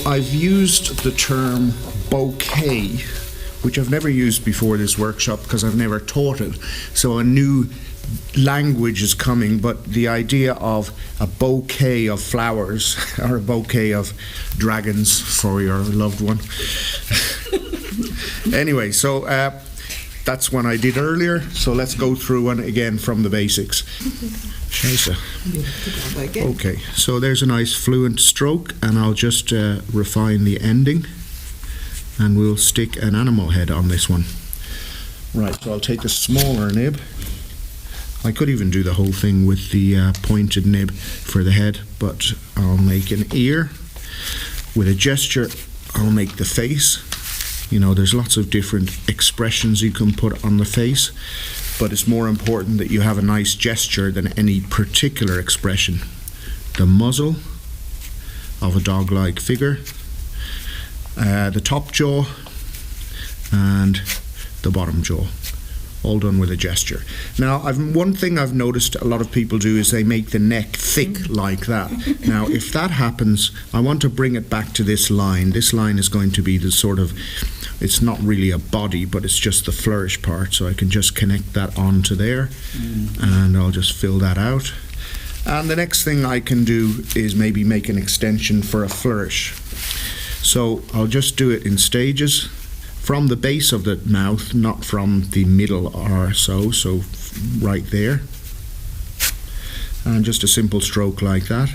I've used the term bouquet, which I've never used before this workshop because I've never taught it. So a new language is coming, but the idea of a bouquet of flowers or a bouquet of dragons for your loved one. Anyway, so that's one I did earlier. So let's go through one again from the basics. Scheiße. Okay, so there's a nice fluent stroke, and I'll just refine the ending, and we'll stick an animal head on this one. Right, so I'll take a smaller nib. I could even do the whole thing with the pointed nib for the head, but I'll make an ear. With a gesture, I'll make the face. You know, there's lots of different expressions you can put on the face, but it's more important that you have a nice gesture than any particular expression. The muzzle of a dog-like figure, the top jaw, and the bottom jaw, all done with a gesture. Now, one thing I've noticed a lot of people do is they make the neck thick like that. Now, if that happens, I want to bring it back to this line. This line is going to be the sort of, it's not really a body, but it's just the flourish part, so I can just connect that onto there, and I'll just fill that out. And the next thing I can do is maybe make an extension for a flourish. So I'll just do it in stages, from the base of the mouth, not from the middle or so right there. And just a simple stroke like that.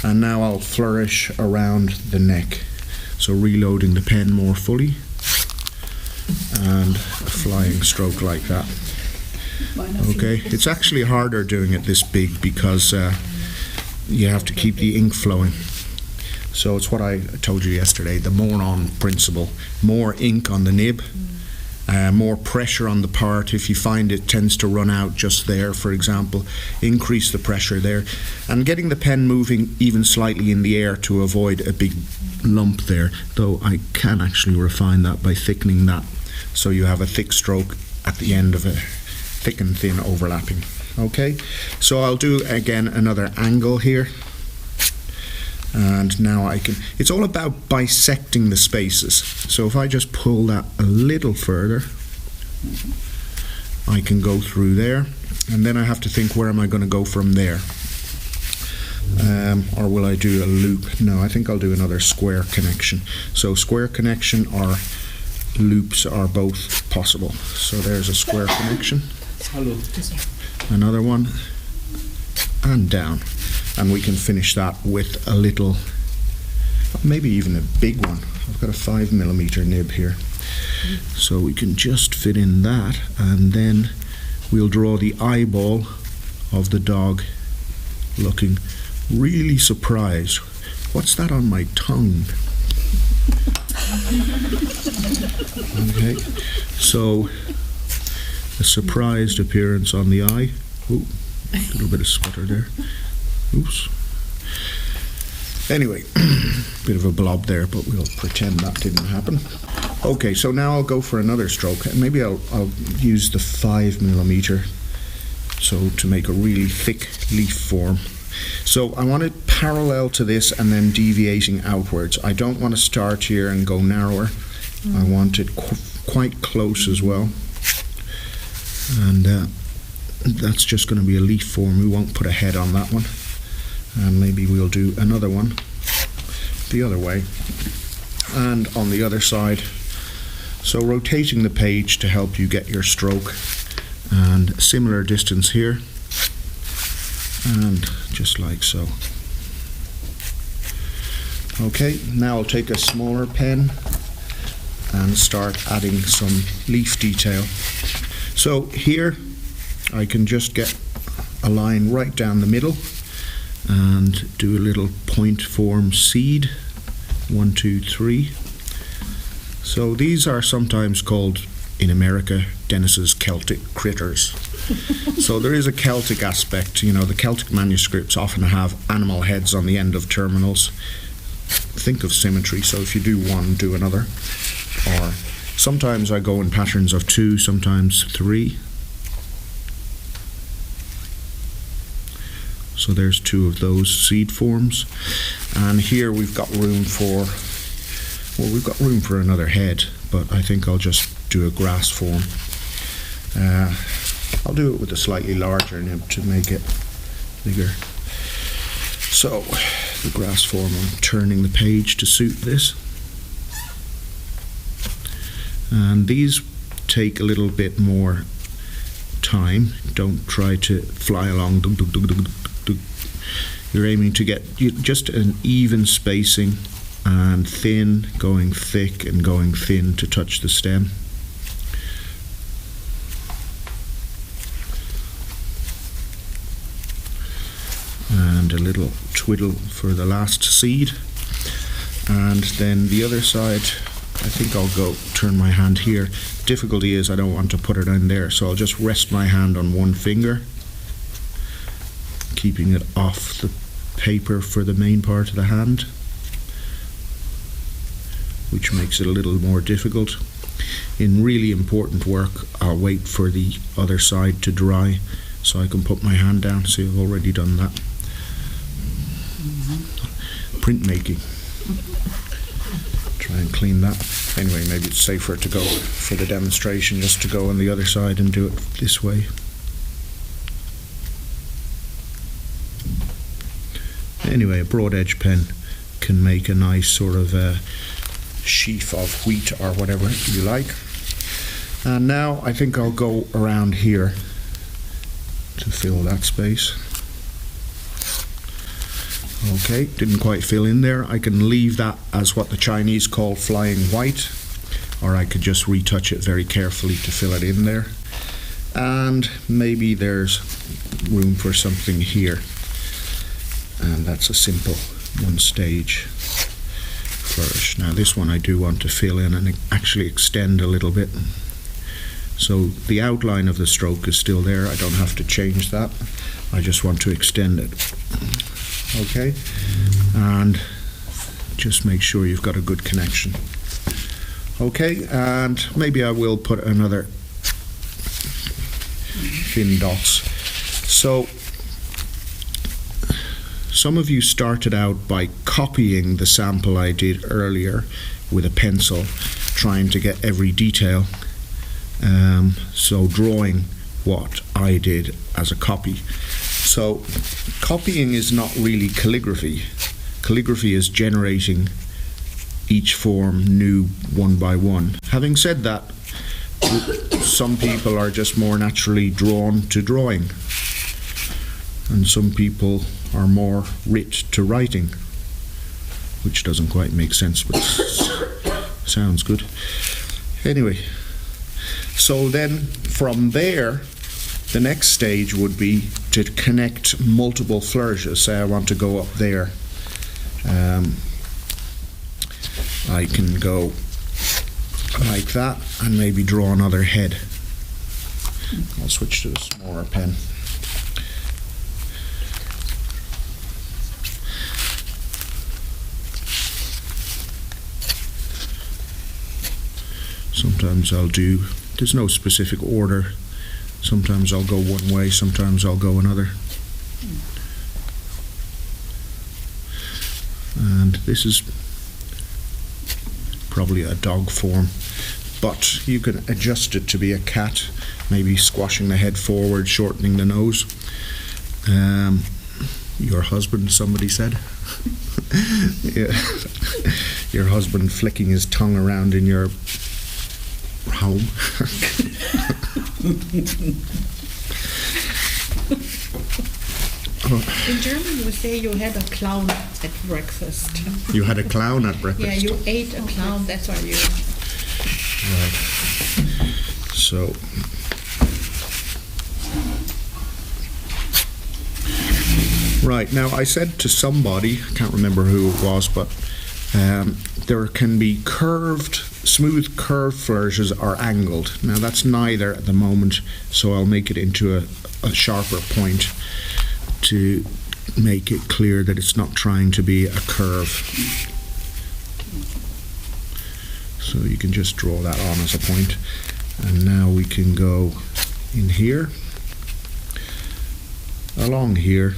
And now I'll flourish around the neck. So reloading the pen more fully, and a flying stroke like that. Okay, it's actually harder doing it this big because you have to keep the ink flowing. So it's what I told you yesterday, the Moron principle. More ink on the nib, more pressure on the part. If you find it tends to run out just there, for example, increase the pressure there. And getting the pen moving even slightly in the air to avoid a big lump there, though I can actually refine that by thickening that, so you have a thick stroke at the end of a thick and thin overlapping. Okay, so I'll do again another angle here. And now I can, it's all about bisecting the spaces. So if I just pull that a little further, I can go through there, and then I have to think, where am I going to go from there? Or will I do a loop? No, I think I'll do another square connection. So square connection or loops are both possible. So there's a square connection. Another one, and down. And we can finish that with a little, maybe even a big one. I've got a 5mm nib here. So we can just fit in that, and then we'll draw the eyeball of the dog looking really surprised. What's that on my tongue? Okay, so a surprised appearance on the eye. Ooh, a little bit of sputter there. Oops. Anyway, bit of a blob there, but we'll pretend that didn't happen. Okay, so now I'll go for another stroke. Maybe I'll use the 5mm, so to make a really thick leaf form. So I want it parallel to this and then deviating outwards. I don't want to start here and go narrower. I want it quite close as well. And that's just going to be a leaf form. We won't put a head on that one. And maybe we'll do another one the other way and on the other side. So rotating the page to help you get your stroke, and similar distance here, and just like so. Okay, now I'll take a smaller pen and start adding some leaf detail. So here I can just get a line right down the middle and do a little point form seed. 1, 2, 3. So these are sometimes called, in America, Denis's Celtic critters. So there is a Celtic aspect. You know, the Celtic manuscripts often have animal heads on the end of terminals. Think of symmetry, so if you do one, do another. Or sometimes I go in patterns of 2, sometimes 3. So there's two of those seed forms, and here we've got room for, well, we've got room for another head, but I think I'll just do a grass form. I'll do it with a slightly larger nib to make it bigger. So the grass form, I'm turning the page to suit this, and these take a little bit more time. Don't try to fly along. You're aiming to get just an even spacing, and thin going thick and going thin to touch the stem. And a little twiddle for the last seed. And then the other side, I think I'll go turn my hand here. Difficulty is I don't want to put it in there, so I'll just rest my hand on one finger, keeping it off the paper for the main part of the hand, which makes it a little more difficult. In really important work, I'll wait for the other side to dry so I can put my hand down. See, I've already done that. Printmaking. Try and clean that. Anyway, maybe it's safer to go for the demonstration just to go on the other side and do it this way. Anyway, a broad edge pen can make a nice sort of sheaf of wheat or whatever you like. And now I think I'll go around here to fill that space. Okay, didn't quite fill in there. I can leave that as what the Chinese call flying white, or I could just retouch it very carefully to fill it in there. And maybe there's room for something here, and that's a simple one stage flourish. Now this one I do want to fill in and actually extend a little bit, so the outline of the stroke is still there. I don't have to change that, I just want to extend it. Okay, and just make sure you've got a good connection. Okay, and maybe I will put another thin dots. So some of you started out by copying the sample I did earlier with a pencil, trying to get every detail, so drawing what I did as a copy. So copying is not really calligraphy. Calligraphy is generating each form new one by one. Having said that, some people are just more naturally drawn to drawing, and some people are more writ to writing, which doesn't quite make sense, but sounds good. Anyway, so then from there, the next stage would be to connect multiple flourishes. Say I want to go up there. I can go like that and maybe draw another head. I'll switch to a smaller pen. Sometimes I'll do, there's no specific order. Sometimes I'll go one way, sometimes I'll go another. And this is probably a dog form, but you can adjust it to be a cat, maybe squashing the head forward, shortening the nose. Your husband, somebody said. Yeah. Your husband flicking his tongue around in your home. In German we say you had a clown at breakfast. You had a clown at breakfast? Yeah, you ate a clown, that's why you... Right. So... Right, now I said to somebody, I can't remember who it was, but there can be smooth curved flourishes or angled. Now that's neither at the moment, so I'll make it into a sharper point to make it clear that it's not trying to be a curve. So you can just draw that on as a point. And now we can go in here, along here,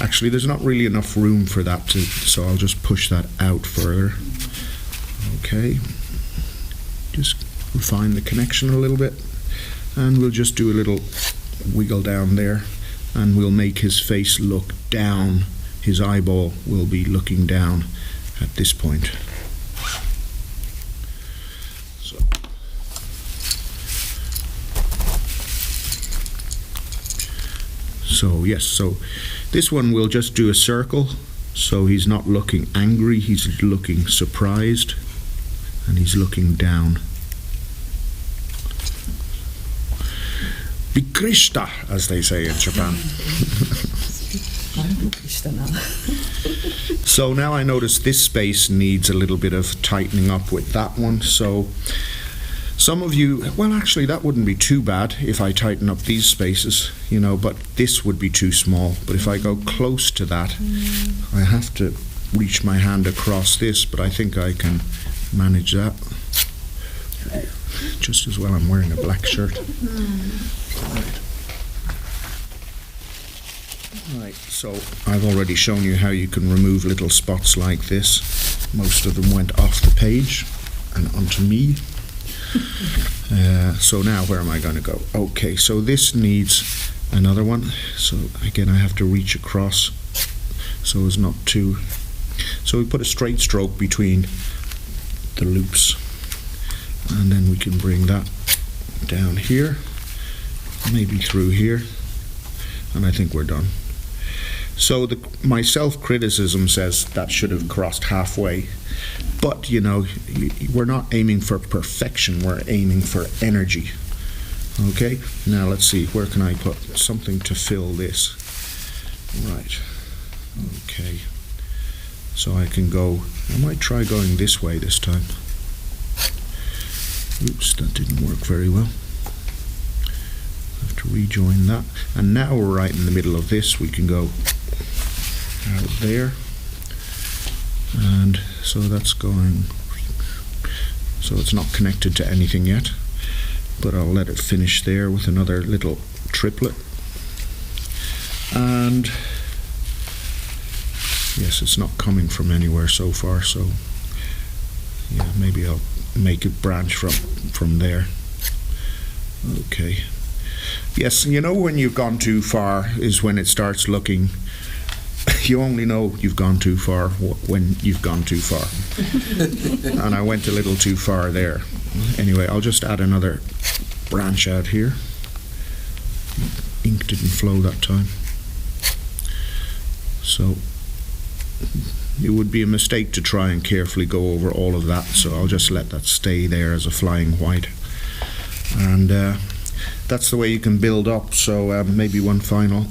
Actually, there's not really enough room for that, so I'll just push that out further. Okay. Just refine the connection a little bit, and we'll just do a little wiggle down there, and we'll make his face look down. His eyeball will be looking down at this point. So yes, so this one we'll just do a circle, so he's not looking angry, he's looking surprised, and he's looking down. Bikrishta, as they say in Japan. So now I notice this space needs a little bit of tightening up with that one, so some of you, well actually that wouldn't be too bad if I tighten up these spaces, you know, but this would be too small. But if I go close to that, I have to reach my hand across this, but I think I can manage that. Just as well I'm wearing a black shirt. Right, so I've already shown you how you can remove little spots like this. Most of them went off the page and onto me. So now where am I going to go? Okay, so this needs another one. So again, I have to reach across so as not to. So we put a straight stroke between the loops, and then we can bring that down here, maybe through here, and I think we're done. So my self-criticism says that should have crossed halfway, but you know, we're not aiming for perfection, we're aiming for energy. Okay, now let's see, where can I put something to fill this? Right, okay, so I can go, I might try going this way this time. Oops, that didn't work very well. Have to rejoin that, and now we're right in the middle of this. We can go out there, and so that's going, so it's not connected to anything yet, but I'll let it finish there with another little triplet. And yes, it's not coming from anywhere so far, so yeah, maybe I'll make it branch from there. Okay, yes, you know when you've gone too far is when it starts looking, you only know you've gone too far when you've gone too far. And I went a little too far there. Anyway, I'll just add another branch out here. Ink didn't flow that time. So it would be a mistake to try and carefully go over all of that, so I'll just let that stay there as a flying white. And that's the way you can build up. So maybe one final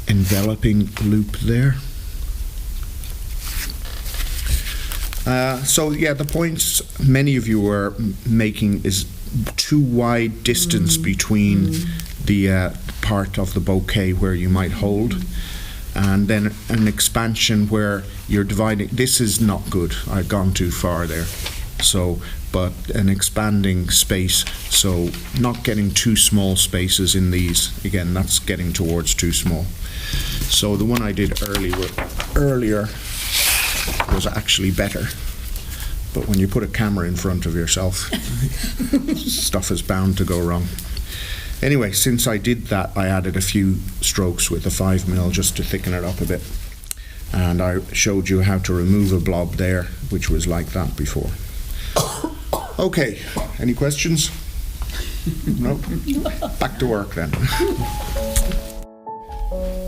enveloping loop there. So yeah, the points many of you were making is too wide distance between the part of the bouquet where you might hold, and then an expansion where you're dividing. This is not good. I've gone too far there. So, but an expanding space, so not getting too small spaces in these. Again, that's getting towards too small. So the one I did earlier was actually better. But when you put a camera in front of yourself, stuff is bound to go wrong. Anyway, since I did that, I added a few strokes with the 5mm just to thicken it up a bit. And I showed you how to remove a blob there, which was like that before. Okay, any questions? No? Back to work then.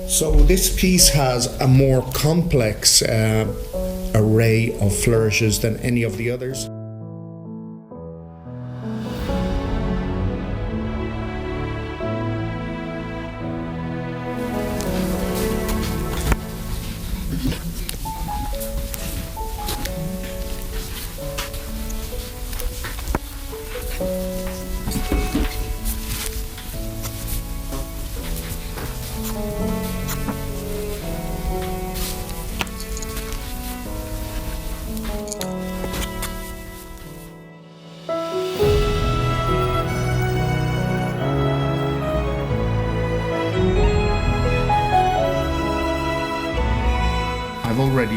So this piece has a more complex array of flourishes than any of the others.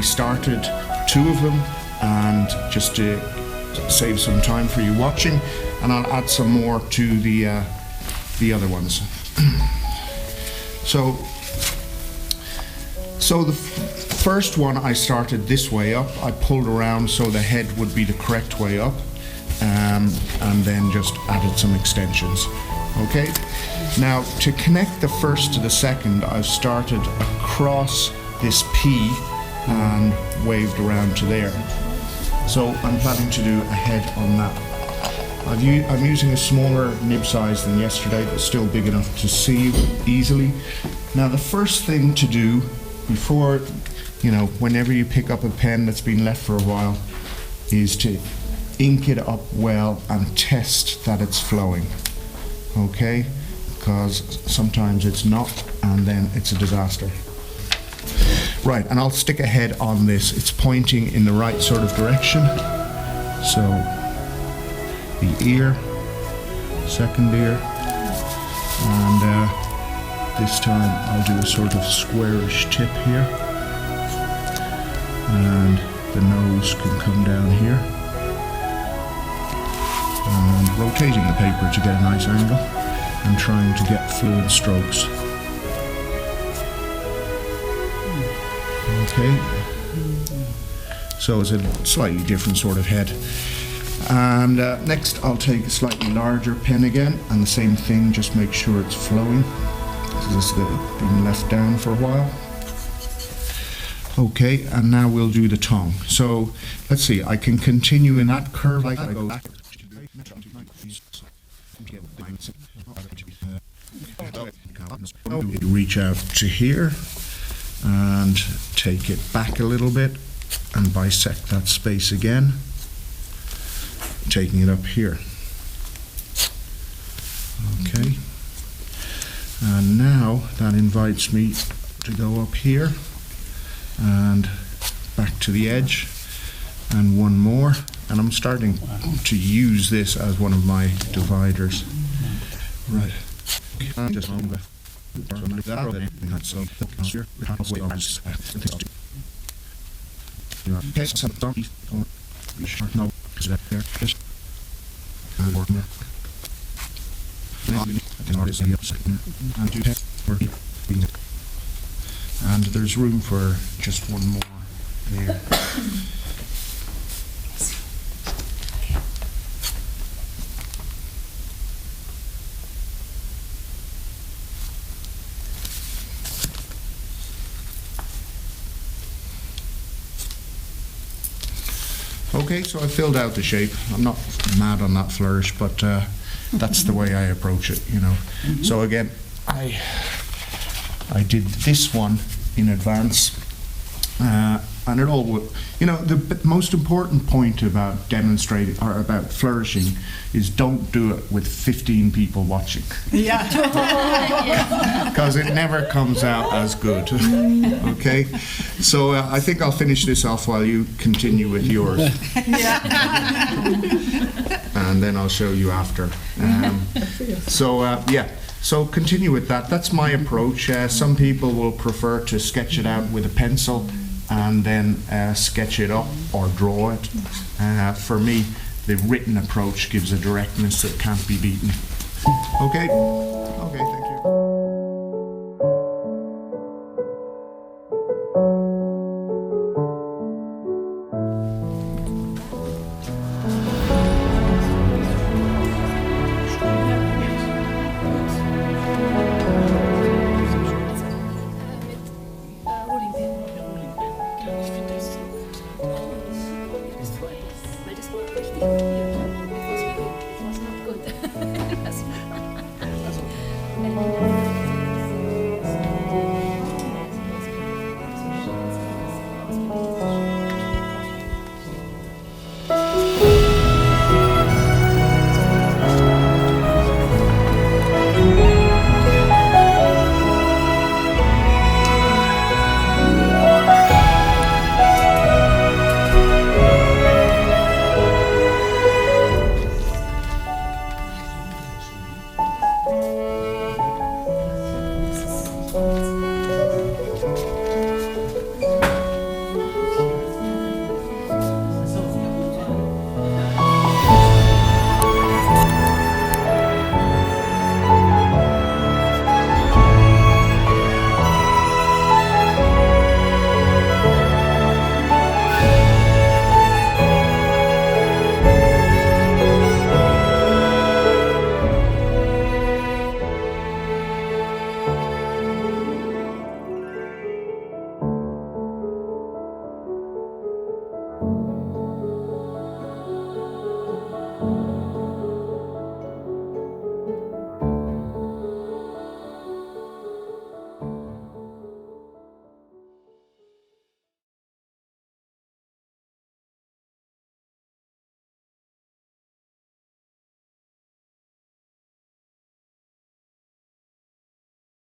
already started 2 of them, and just to save some time for you watching, and I'll add some more to the other ones. So the first one I started this way up. I pulled around so the head would be the correct way up, and then just added some extensions. Okay, now to connect the first to the second, I've started across this P and waved around to there. So I'm planning to do a head on that. I'm using a smaller nib size than yesterday, but still big enough to see easily. Now the first thing to do before, whenever you pick up a pen that's been left for a while, is to ink it up well and test that it's flowing. Okay? Because sometimes it's not, and then it's a disaster. Right, and I'll stick a head on this. It's pointing in the right sort of direction. So the ear, second ear, and this time I'll do a sort of squarish tip here, and the nose can come down here, and rotating the paper to get a nice angle and trying to get fluent strokes. Okay, so it's a slightly different sort of head. And next I'll take a slightly larger pen again, and the same thing, just make sure it's flowing. This has been left down for a while. Okay, and now we'll do the tongue. So let's see, I can continue in that curve like I go back. Reach out to here and take it back a little bit and bisect that space again, taking it up here. Okay, and now that invites me to go up here and back to the edge, and one more, and I'm starting to use this as one of my dividers. Right. Just and there's room for just one more there. Okay, so I filled out the shape. I'm not mad on that flourish, but that's the way I approach it, So again, I did this one in advance, and it all, the most important point about demonstrating or about flourishing is don't do it with 15 people watching. Yeah. Because it never comes out as good. Okay, so I think I'll finish this off while you continue with yours. And then I'll show you after. So continue with that. That's my approach. Some people will prefer to sketch it out with a pencil and then sketch it up or draw it. For me, the written approach gives a directness that can't be beaten. Okay.